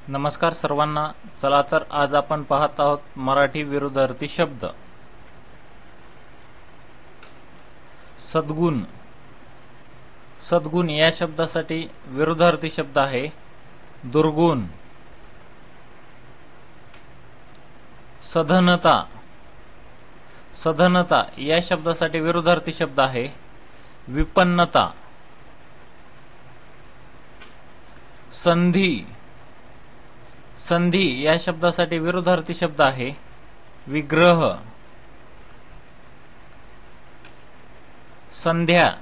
नमस्कार सर्वांना. चला तर आज आपण पाहत आहोत मराठी विरुद्धार्थी शब्द. सद्गुण. सद्गुण या शब्दासाठी विरुद्धार्थी शब्द आहे दुर्गुण. सधनता. सधनता या शब्दासाठी विरुद्धार्थी शब्द आहे विपन्नता. संधी. संधी या शब्दासाठी विरुद्धार्थी शब्द आहे विग्रह. संध्या.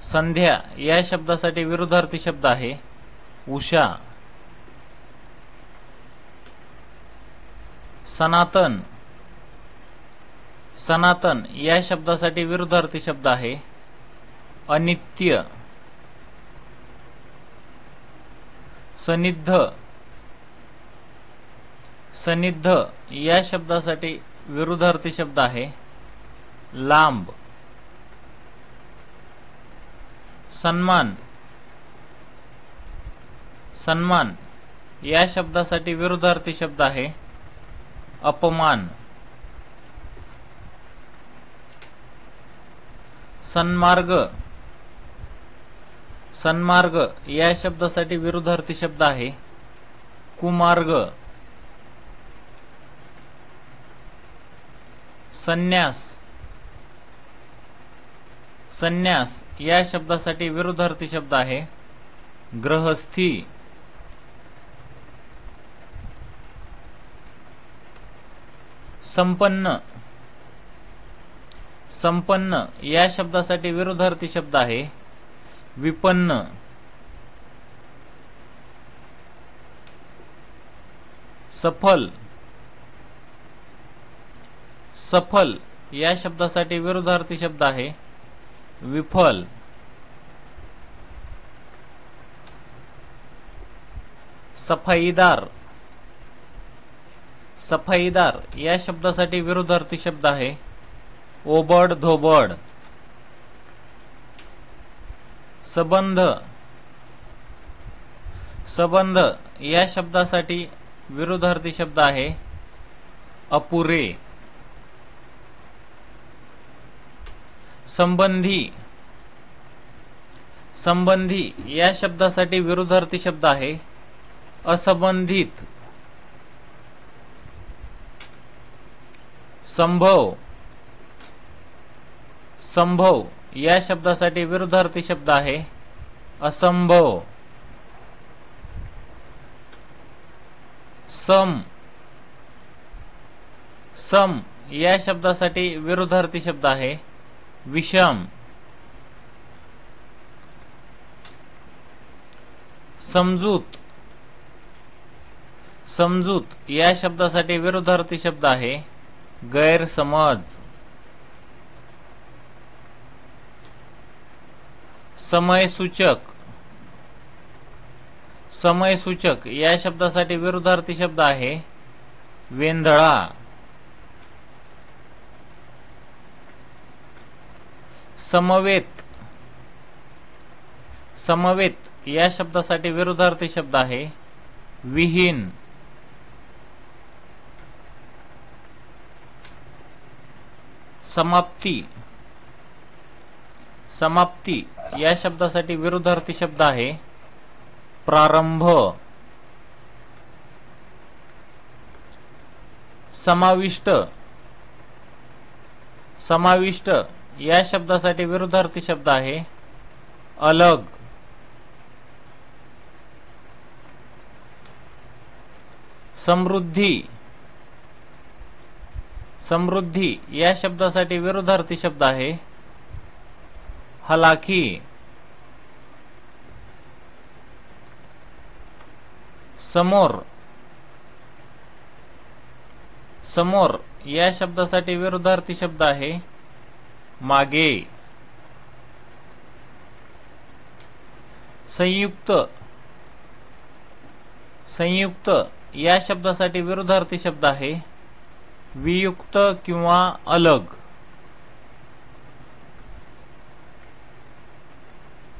संध्या या शब्दासाठी विरुद्धार्थी शब्द आहे उषा. सनातन. सनातन या शब्दासाठी विरुद्धार्थी शब्द आहे अनित्य. सनिद्ध. सनिद्ध या शब्दासाठी विरुद्धार्थी शब्द आहे लांब. सन्मान. सन्मान या शब्दासाठी विरुद्धार्थी शब्द आहे अपमान. सन्मार्ग. सन्मार्ग या शब्दासाठी विरुद्धार्थी शब्द आहे कुमार्ग. संन्यास. संन्यास या शब्दासाठी विरुद्धार्थी शब्द आहे गृहस्थी. संपन्न. संपन्न या शब्दासाठी विरुद्धार्थी शब्द आहे विपन्न. सफल. सफल या शब्दासाठी विरुद्धार्थी शब्द आहे विफल. सफाईदार. सफाईदार या शब्दासाठी विरुद्धार्थी शब्द आहे ओबड धोबड. संबंध. संबंध या शब्दासाठी विरुद्धार्थी शब्द आहे अपुरे. संबंधी. संबंधी या शब्दासाठी विरुद्धार्थी शब्द आहे असंबंधित. संभव. संभव या शब्दासाठी विरुद्धार्थी शब्द आहे असंभव. सम. सम या शब्दासाठी विरुद्धार्थी शब्द आहे विषम. समजूत. समजूत या शब्दासाठी विरुद्धार्थी शब्द आहे गैरसमज. समयसूचक. समयसूचक या शब्दासाठी विरुद्धार्थी शब्द आहे वेंधळा. समवेत. समवेत या शब्दासाठी विरुद्धार्थी शब्द आहे विहीन. समाप्ती. समाप्ती या शब्दासाठी विरुद्धार्थी शब्द आहे प्रारंभ. समाविष्ट. समाविष्ट या शब्दासाठी विरुद्धार्थी शब्द आहे अलग. समृद्धी. समृद्धी या शब्दासाठी विरुद्धार्थी शब्द आहे हलाखी. समोर. समोर या शब्दासाठी विरुद्धार्थी शब्द आहे मागे. संयुक्त. संयुक्त या शब्दासाठी विरुद्धार्थी शब्द आहे वियुक्त किंवा अलग.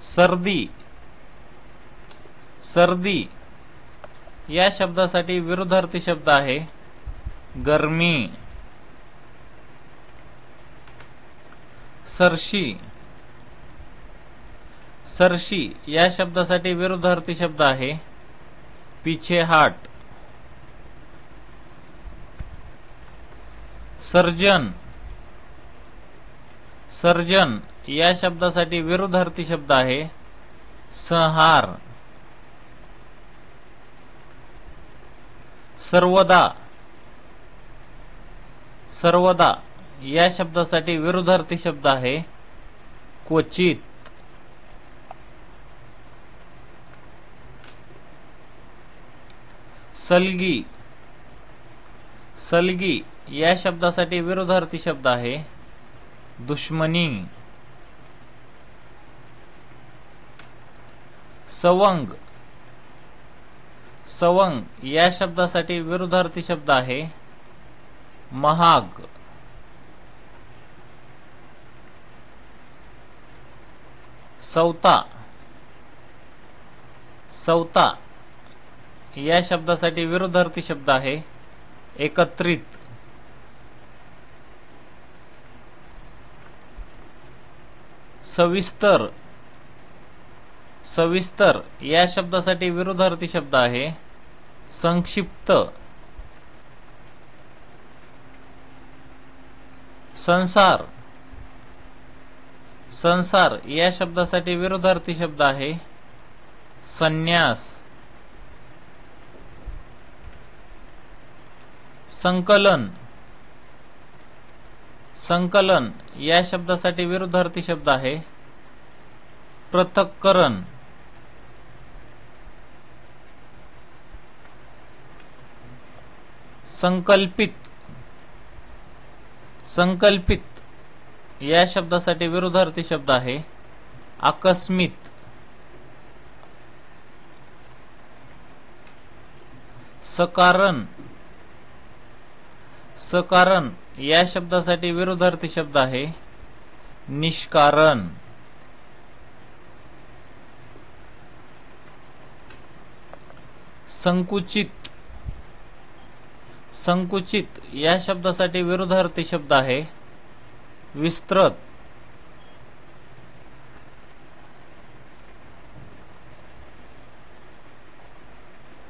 सर्दी. सर्दी या शब्दासाठी विरुद्धार्थी शब्द आहे गरमी. सरशी. सरशी या शब्दासाठी विरुद्धार्थी शब्द आहे पीछेहाट. सर्जन. सर्जन या शब्दासाठी विरुद्धार्थी शब्द आहे संहार. सर्वदा. सर्वदा या शब्दासाठी विरुद्धार्थी शब्द आहे क्वचित. सलगी. सलगी या शब्दासाठी विरुद्धार्थी शब्द आहे दुश्मनी. सवंग. सवंग या शब्दासाठी विरुद्धार्थी शब्द आहे महाग. सवता. सवता या शब्दासाठी विरुद्धार्थी शब्द आहे एकत्रित. सविस्तर. सविस्तर या शब्दासाठी विरुद्धार्थी शब्द आहे संक्षिप्त. संसार. संसार या शब्दासाठी विरुद्धार्थी शब्द आहे संन्यास. संकलन. संकलन या शब्दासाठी विरुद्धार्थी शब्द आहे पृथक्करण. संकल्पित. संकल्पित या शब्दासाठी विरुद्धार्थी शब्द आहे आकस्मित. सकारण. सकारण या शब्दासाठी विरुद्धार्थी शब्द आहे निष्कारण. संकुचित. संकुचित या शब्दासाठी विरुद्धार्थी शब्द आहे विस्तृत.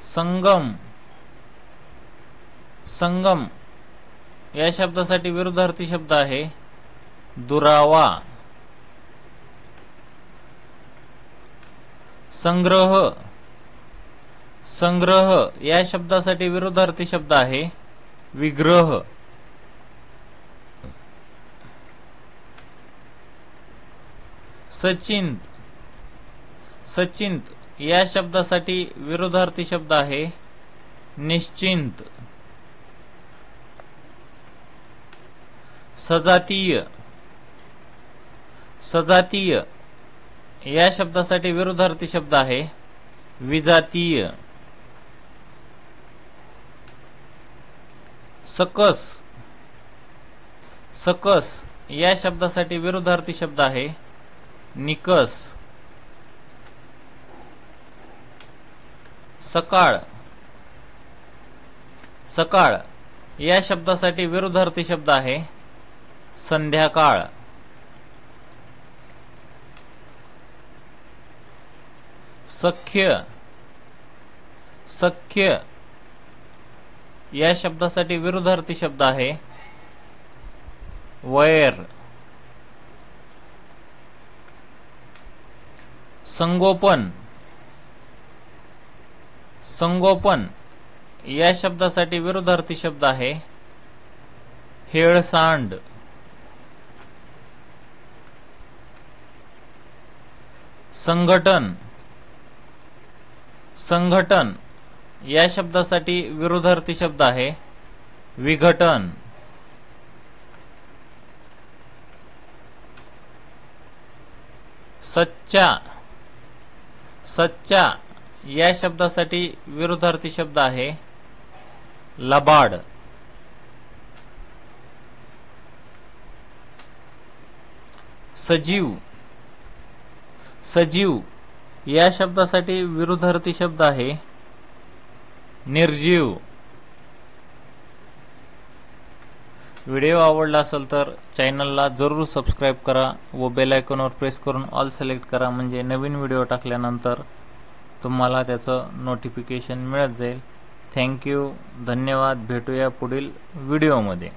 संगम. संगम या शब्दासाठी विरुद्धार्थी शब्द आहे दुरावा. संग्रह. संग्रह या शब्दासाठी विरुद्धार्थी शब्द आहे विग्रह. सचिंत. सचिंत या शब्दासाठी विरुद्धार्थी शब्द आहे निश्चिंत. सजातीय. सजातीय या शब्दासाठी विरुद्धार्थी शब्द आहे विजातीय. सकस. सकस या शब्दासाठी विरुद्धार्थी शब्द आहे निकस. सकाळ. सकाळ या शब्दासाठी विरुद्धार्थी शब्द आहे संध्याकाळ. सख्य. सख्य या शब्दासाठी विरुद्धार्थी शब्द आहे वैर. संगोपन. संगोपन या शब्दासाठी विरुद्धार्थी शब्द आहे हेळसांड. संघटन. संघटन या शब्दासाठी विरुद्धार्थी शब्द आहे विघटन. सच्चा. सच्चा या शब्दासाठी विरुद्धार्थी शब्द आहे लबाड. सजीव. सजीव या शब्दासाठी विरुद्धार्थी शब्द आहे निर्जीव. व्हिडिओ आवडला असेल तर चॅनलला जरूर सबस्क्राईब करा व बेल आयकॉनवर प्रेस करून ऑल सिलेक्ट करा, म्हणजे नवीन व्हिडिओ टाकल्यानंतर तुम्हाला त्याचं नोटिफिकेशन मिळत जाईल. थँक्यू, धन्यवाद. भेटूया पुढील व्हिडिओमध्ये.